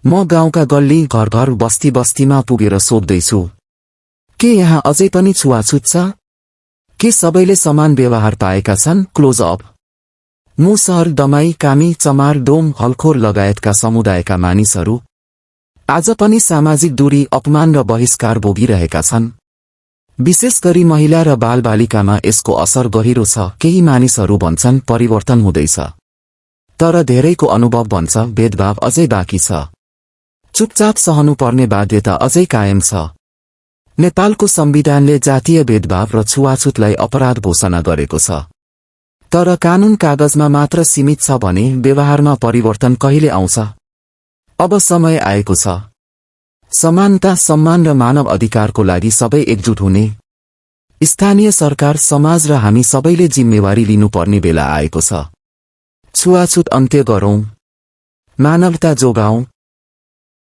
म गाउँका गल्ली घर घर बस्ती बस्तीमा पुगेर सोध्दैछु, के यहाँ अझै पनि छुवाछुत छ? के सबैले समान व्यवहार पाएका छन्? Close up. मुसहर, दमाई, कामी, चमार, डोम, हलखोर लगायतका समुदायका मानिसहरू आज पनि सामाजिक दूरी, अपमान र बहिष्कार भोगिरहेका छन्। विशेष गरी महिला र बालबालिकामा यसको असर गहिरो छ। केही मानिसहरू भन्छन् परिवर्तन हुँदैछ, तर धेरैको अनुभव भन्छ भेदभाव अझै बाँकी छ। चुपचाप सहनुपर्ने बाध्यता अझै कायम छ। नेपालको संविधानले जातीय भेदभाव र छुवाछुतलाई अपराध घोषणा गरेको छ, तर कानून कागजमा मात्र सीमित छ भने व्यवहारमा परिवर्तन कहिले आउँछ? अब समय आएको छ। समानता, सम्मान र मानव अधिकारको लागि सबै एकजुट हुने। स्थानीय सरकार, समाज र हामी सबैले जिम्मेवारी लिनुपर्ने बेला आएको छ। छुवाछुत अन्त्य गरौं, मानवता जोगाउँ,